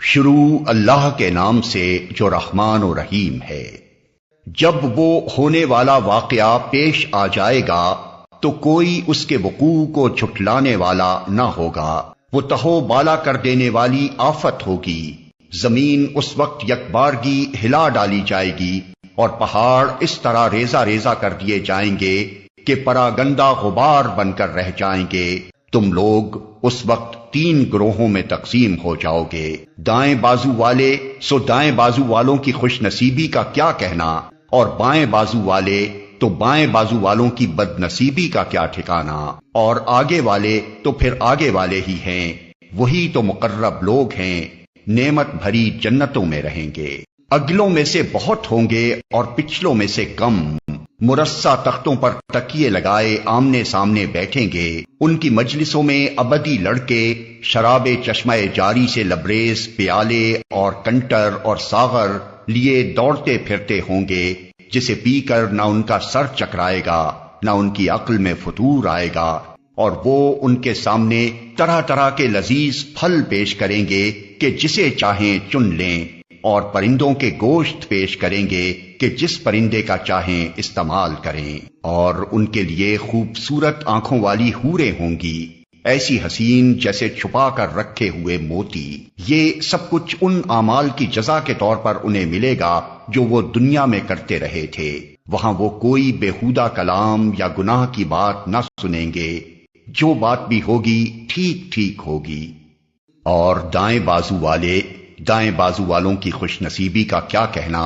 شروع اللہ کے نام سے جو رحمان و رحیم ہے۔ جب وہ ہونے والا واقعہ پیش آ جائے گا تو کوئی اس کے وقوع کو جھٹلانے والا نہ ہوگا۔ وہ تہو بالا کر دینے والی آفت ہوگی۔ زمین اس وقت یکبارگی ہلا ڈالی جائے گی اور پہاڑ اس طرح ریزہ ریزہ کر دیے جائیں گے کہ پراگندہ غبار بن کر رہ جائیں گے۔ تم لوگ اس وقت 3 گروہوں میں تقسیم ہو جاؤ گے۔ دائیں بازو والے سو دائیں بازو والوں کی خوش نصیبی کا کیا کہنا، اور بائیں بازو والے تو بائیں بازو والوں کی بد نصیبی کا کیا ٹھکانہ، اور آگے والے تو پھر آگے والے ہی ہیں، وہی تو مقرب لوگ ہیں، نعمت بھری جنتوں میں رہیں گے۔ اگلوں میں سے بہت ہوں گے اور پچھلوں میں سے کم، مرصع تختوں پر تکیے لگائے آمنے سامنے بیٹھیں گے۔ ان کی مجلسوں میں ابدی لڑکے شراب چشمہ جاری سے لبریز پیالے اور کنٹر اور ساغر لیے دوڑتے پھرتے ہوں گے، جسے پی کر نہ ان کا سر چکرائے گا نہ ان کی عقل میں فتور آئے گا، اور وہ ان کے سامنے طرح طرح کے لذیذ پھل پیش کریں گے کہ جسے چاہیں چن لیں، اور پرندوں کے گوشت پیش کریں گے کہ جس پرندے کا چاہیں استعمال کریں، اور ان کے لیے خوبصورت آنکھوں والی حوریں ہوں گی، ایسی حسین جیسے چھپا کر رکھے ہوئے موتی۔ یہ سب کچھ ان اعمال کی جزا کے طور پر انہیں ملے گا جو وہ دنیا میں کرتے رہے تھے۔ وہاں وہ کوئی بیہودہ کلام یا گناہ کی بات نہ سنیں گے، جو بات بھی ہوگی ٹھیک ٹھیک ہوگی۔ اور دائیں بازو والوں کی خوش نصیبی کا کیا کہنا،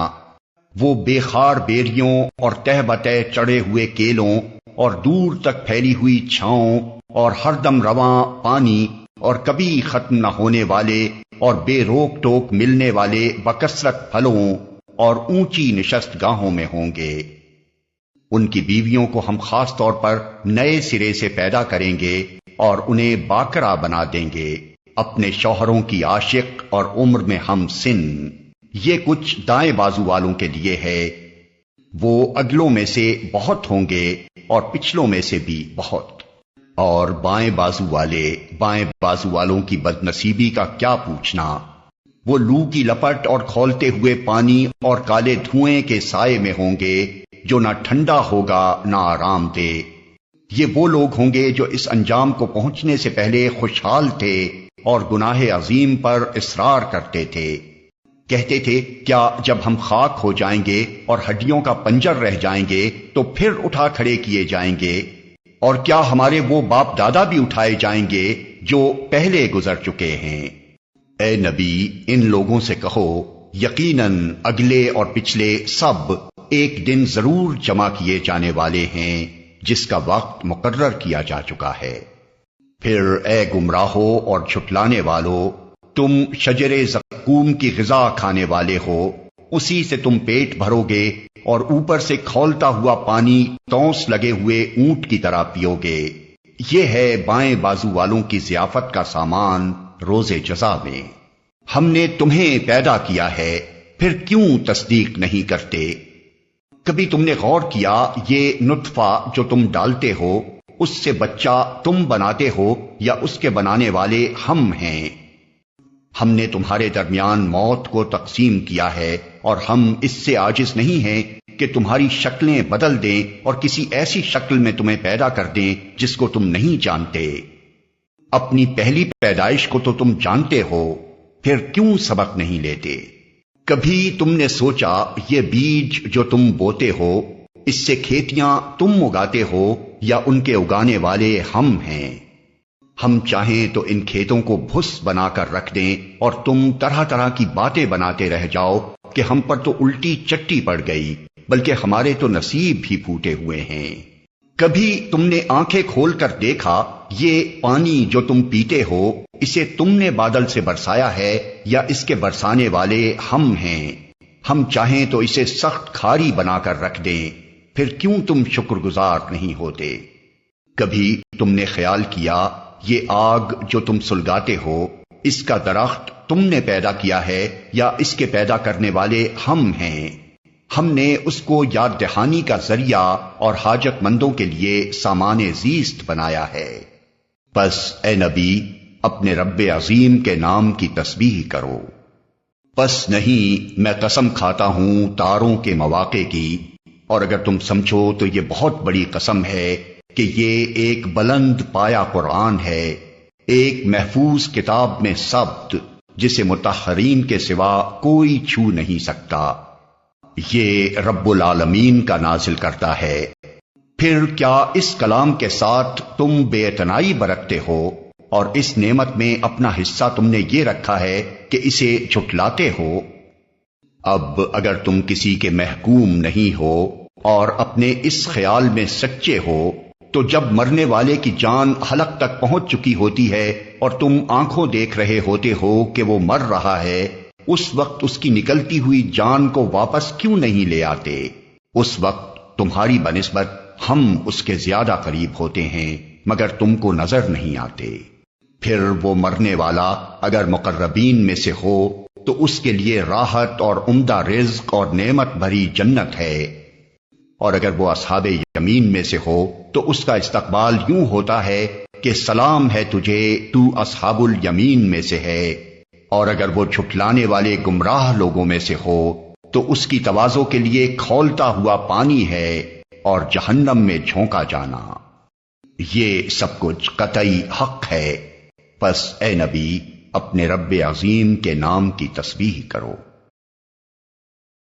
وہ بے خار بیریوں اور تہ بتہ چڑھے ہوئے کیلوں اور دور تک پھیلی ہوئی چھاؤں اور ہر دم رواں پانی اور کبھی ختم نہ ہونے والے اور بے روک ٹوک ملنے والے بکثرت پھلوں اور اونچی نشست گاہوں میں ہوں گے۔ ان کی بیویوں کو ہم خاص طور پر نئے سرے سے پیدا کریں گے اور انہیں باکرا بنا دیں گے، اپنے شوہروں کی عاشق اور عمر میں ہم سن۔ یہ کچھ دائیں بازو والوں کے لیے ہے، وہ اگلوں میں سے بہت ہوں گے اور پچھلوں میں سے بھی بہت۔ اور بائیں بازو والوں کی بد نصیبی کا کیا پوچھنا، وہ لو کی لپٹ اور کھولتے ہوئے پانی اور کالے دھوئیں کے سائے میں ہوں گے، جو نہ ٹھنڈا ہوگا نہ آرام دے۔ یہ وہ لوگ ہوں گے جو اس انجام کو پہنچنے سے پہلے خوشحال تھے اور گناہ عظیم پر اصرار کرتے تھے۔ کہتے تھے کیا جب ہم خاک ہو جائیں گے اور ہڈیوں کا پنجر رہ جائیں گے تو پھر اٹھا کھڑے کیے جائیں گے، اور کیا ہمارے وہ باپ دادا بھی اٹھائے جائیں گے جو پہلے گزر چکے ہیں؟ اے نبی، ان لوگوں سے کہو یقیناً اگلے اور پچھلے سب ایک دن ضرور جمع کیے جانے والے ہیں جس کا وقت مقرر کیا جا چکا ہے۔ پھر اے گمراہو اور جھٹلانے والو، تم شجر زقوم کی غذا کھانے والے ہو، اسی سے تم پیٹ بھرو گے اور اوپر سے کھولتا ہوا پانی تونس لگے ہوئے اونٹ کی طرح پیو گے۔ یہ ہے بائیں بازو والوں کی ضیافت کا سامان روز جزا میں۔ ہم نے تمہیں پیدا کیا ہے، پھر کیوں تصدیق نہیں کرتے؟ کبھی تم نے غور کیا یہ نطفہ جو تم ڈالتے ہو، اس سے بچہ تم بناتے ہو یا اس کے بنانے والے ہم ہیں؟ ہم نے تمہارے درمیان موت کو تقسیم کیا ہے، اور ہم اس سے عاجز نہیں ہیں کہ تمہاری شکلیں بدل دیں اور کسی ایسی شکل میں تمہیں پیدا کر دیں جس کو تم نہیں جانتے۔ اپنی پہلی پیدائش کو تو تم جانتے ہو، پھر کیوں سبق نہیں لیتے؟ کبھی تم نے سوچا یہ بیج جو تم بوتے ہو، اس سے کھیتیاں تم اگاتے ہو یا ان کے اگانے والے ہم ہیں؟ ہم چاہیں تو ان کھیتوں کو بھس بنا کر رکھ دیں اور تم طرح طرح کی باتیں بناتے رہ جاؤ کہ ہم پر تو الٹی چٹی پڑ گئی، بلکہ ہمارے تو نصیب بھی پھوٹے ہوئے ہیں۔ کبھی تم نے آنکھیں کھول کر دیکھا یہ پانی جو تم پیتے ہو، اسے تم نے بادل سے برسایا ہے یا اس کے برسانے والے ہم ہیں؟ ہم چاہیں تو اسے سخت کھاری بنا کر رکھ دیں، پھر کیوں تم شکر گزار نہیں ہوتے؟ کبھی تم نے خیال کیا یہ آگ جو تم سلگاتے ہو، اس کا درخت تم نے پیدا کیا ہے یا اس کے پیدا کرنے والے ہم ہیں؟ ہم نے اس کو یاد دہانی کا ذریعہ اور حاجت مندوں کے لیے سامان زیست بنایا ہے۔ بس اے نبی، اپنے رب عظیم کے نام کی تسبیح کرو۔ پس نہیں میں قسم کھاتا ہوں تاروں کے مواقع کی، اور اگر تم سمجھو تو یہ بہت بڑی قسم ہے کہ یہ ایک بلند پایا قرآن ہے، ایک محفوظ کتاب میں ثبت جسے مطہرین کے سوا کوئی چھو نہیں سکتا۔ یہ رب العالمین کا نازل کرتا ہے۔ پھر کیا اس کلام کے ساتھ تم بے اعتنائی برتتے ہو، اور اس نعمت میں اپنا حصہ تم نے یہ رکھا ہے کہ اسے جھٹلاتے ہو؟ اب اگر تم کسی کے محکوم نہیں ہو اور اپنے اس خیال میں سچے ہو، تو جب مرنے والے کی جان حلق تک پہنچ چکی ہوتی ہے اور تم آنکھوں دیکھ رہے ہوتے ہو کہ وہ مر رہا ہے، اس وقت اس کی نکلتی ہوئی جان کو واپس کیوں نہیں لے آتے؟ اس وقت تمہاری بنسبت ہم اس کے زیادہ قریب ہوتے ہیں، مگر تم کو نظر نہیں آتے۔ پھر وہ مرنے والا اگر مقربین میں سے ہو تو اس کے لیے راحت اور عمدہ رزق اور نعمت بھری جنت ہے، اور اگر وہ اصحاب یمین میں سے ہو تو اس کا استقبال یوں ہوتا ہے کہ سلام ہے تجھے، تو اصحاب الیمین میں سے ہے، اور اگر وہ جھٹلانے والے گمراہ لوگوں میں سے ہو تو اس کی تواضع کے لیے کھولتا ہوا پانی ہے اور جہنم میں جھونکا جانا۔ یہ سب کچھ قطعی حق ہے، پس اے نبی اپنے رب عظیم کے نام کی تسبیح کرو۔